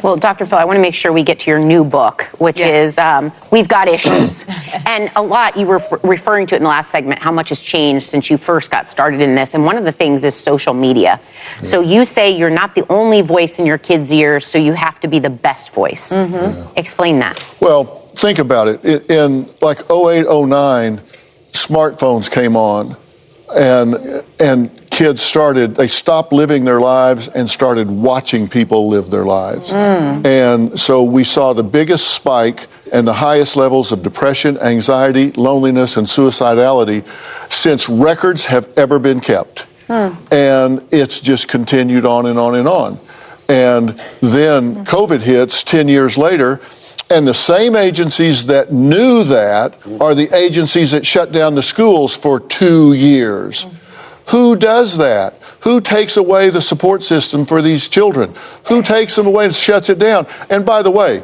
Well, Dr. Phil, I want to make sure we get to your new book, which is We've Got Issues. And a lot, you were referring to it in the last segment, how much has changed since you first got started in this. And one of the things is social media. So you say you're not the only voice in your kids' ears, so you have to be the best voice. Explain that. Well, think about it. In like 08, 09, smartphones came on, and kids they stopped living their lives and started watching people live their lives. And so we saw the biggest spike and the highest levels of depression, anxiety, loneliness, and suicidality since records have ever been kept. And it's just continued on and on and on. And then COVID hits 10 years later, and the same agencies that knew that are the agencies that shut down the schools for 2 years. Who does that? Who takes away the support system for these children? Who takes them away and shuts it down? And by the way,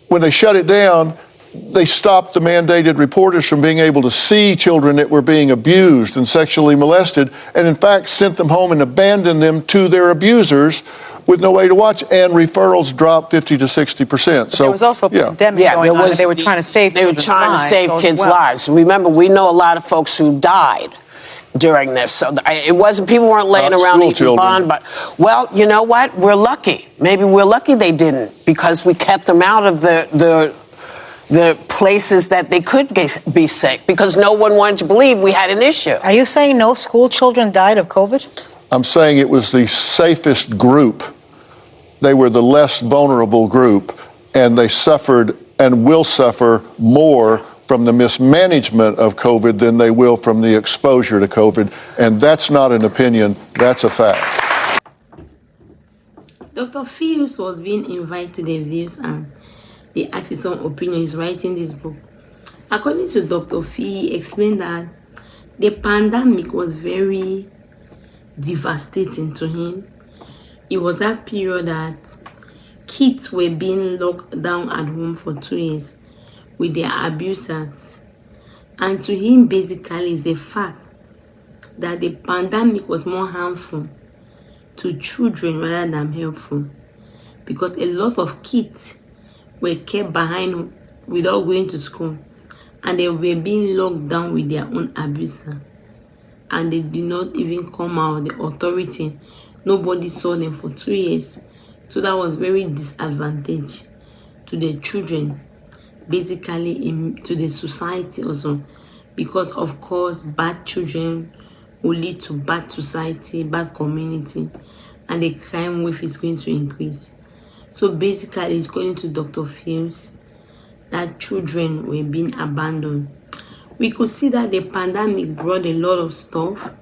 when they shut it down, they stopped the mandated reporters from being able to see children that were being abused and sexually molested, and in fact sent them home and abandoned them to their abusers with no way to watch, and referrals dropped 50 to 60%. So there was also a pandemic going on, and they were trying to save kids' lives. Remember, we know a lot of folks who died during this. So it wasn't, people weren't laying around eating bond, but, well, you know what? We're lucky. Maybe we're lucky they didn't, because we kept them out of the places that they could be sick, because no one wanted to believe we had an issue. Are you saying no school children died of COVID? I'm saying it was the safest group. They were the less vulnerable group, and they suffered and will suffer more from the mismanagement of COVID than they will from the exposure to COVID. And that's not an opinion, that's a fact. Dr. Fields was being invited to the views and they asked his own opinion. He's writing this book. According to Dr. Fee, he explained that the pandemic was very devastating to him. It was that period that kids were being locked down at home for 2 years with their abusers. And to him, basically, is the fact that the pandemic was more harmful to children rather than helpful, because a lot of kids were kept behind without going to school, and they were being locked down with their own abuser, and they did not even come out. The authority, nobody saw them for 2 years. So that was very disadvantage to the children, basically to the society also, because of course bad children will lead to bad society, bad community, and the crime wave is going to increase. So basically, according to Dr. Fields, that children were being abandoned. We could see that the pandemic brought a lot of stuff.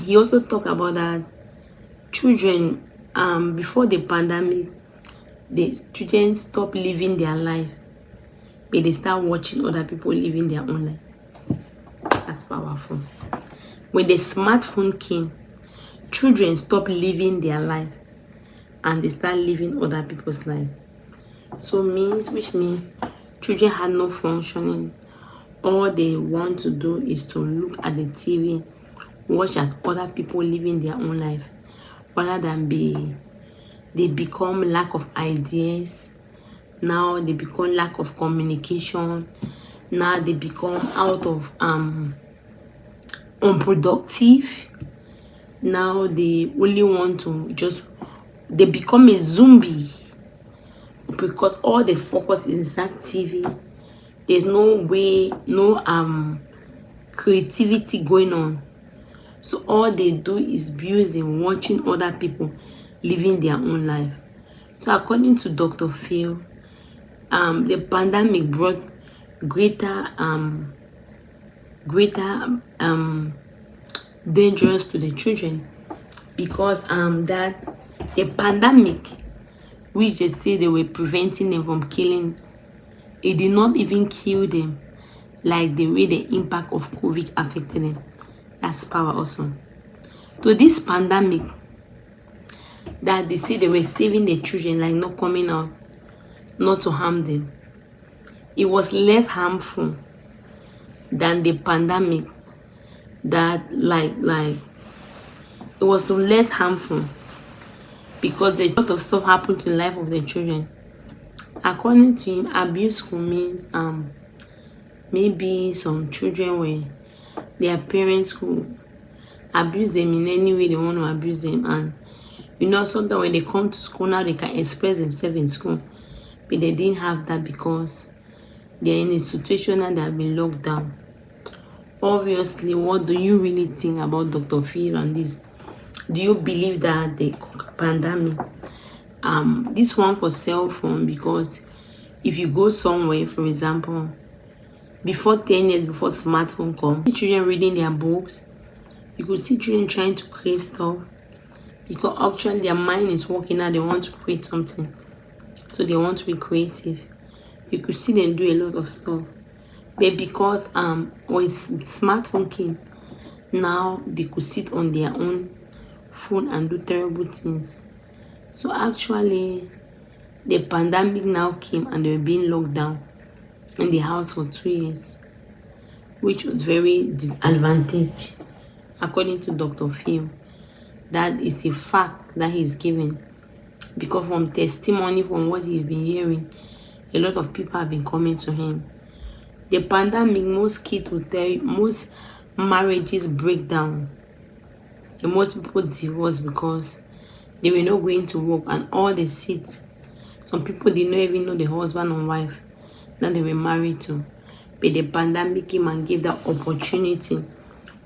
He also talked about that children, before the pandemic, the students stopped living their life, but they start watching other people living their own life. That's powerful. When the smartphone came, children stopped living their life and they start living other people's life. So which means children had no functioning. All they want to do is to look at the TV, watch at other people living their own life, rather than they become lack of ideas. Now they become lack of communication. Now they become out of unproductive. Now they only want to they become a zombie, because all the focus is that TV. There's no way, no creativity going on. So all they do is abusing, watching other people living their own life. So according to Dr. Phil, the pandemic brought greater dangerous to the children, because that the pandemic, which they say they were preventing them from killing, it did not even kill them like the way the impact of COVID affected them. That's power also. So this pandemic, that they say they were saving the children, like not coming out, not to harm them, it was less harmful than the pandemic. That like it was less harmful because a lot of stuff happened to the life of the children. According to him, abuse school means maybe some children where their parents could abuse them in any way they want to abuse them, and you know, sometimes when they come to school now they can express themselves in school, but they didn't have that because they're in a situation and they have been locked down. Obviously, what do you really think about Dr. Phil and this? Do you believe that the pandemic, this one for cell phone, because if you go somewhere, for example, before 10 years before smartphone come, children reading their books, you could see children trying to create stuff because actually their mind is working out, they want to create something, so they want to be creative. You could see them do a lot of stuff, but because when smartphone came, now they could sit on their own phone and do terrible things. So actually the pandemic now came and they were being locked down in the house for 2 years, which was very disadvantage according to Dr. Phil. That is a fact that he's given, because from testimony, from what he's been hearing, a lot of people have been coming to him. The pandemic, most kids will tell you, most marriages break down and most people divorce because they were not going to work and all the seats. Some people did not even know the husband or wife that they were married to, but the pandemic came and gave that opportunity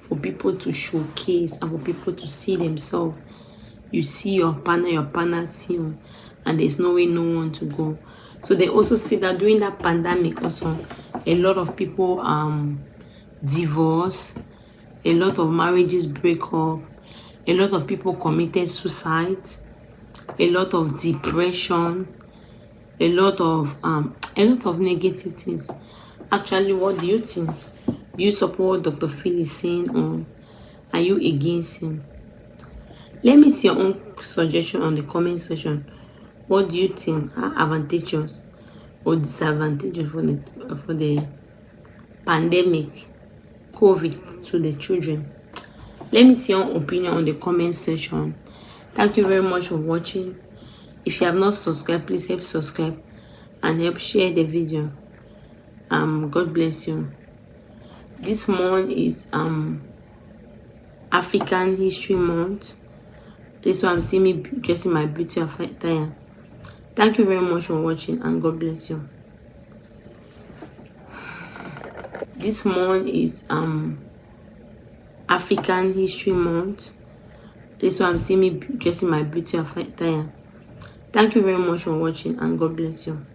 for people to showcase and for people to see themselves. You see your partner see you, and there's no way no one to go. So they also see that during that pandemic also, a lot of people divorce, a lot of marriages break up, a lot of people committed suicide, a lot of depression, a lot of negative things. Actually, what do you think? Do you support what Dr. Phil is saying, or are you against him? Let me see your own suggestion on the comment section. What do you think are advantageous or disadvantageous for the pandemic, COVID, to the children? Let me see your opinion on the comment section. Thank you very much for watching. If you have not subscribed, please help subscribe and help share the video. God bless you. This month is African History Month. This one I'm seeing me dressing my beauty attire. Thank you very much for watching and God bless you. This month is African History Month. This one I'm seeing me dressing my beauty attire. Thank you very much for watching and God bless you.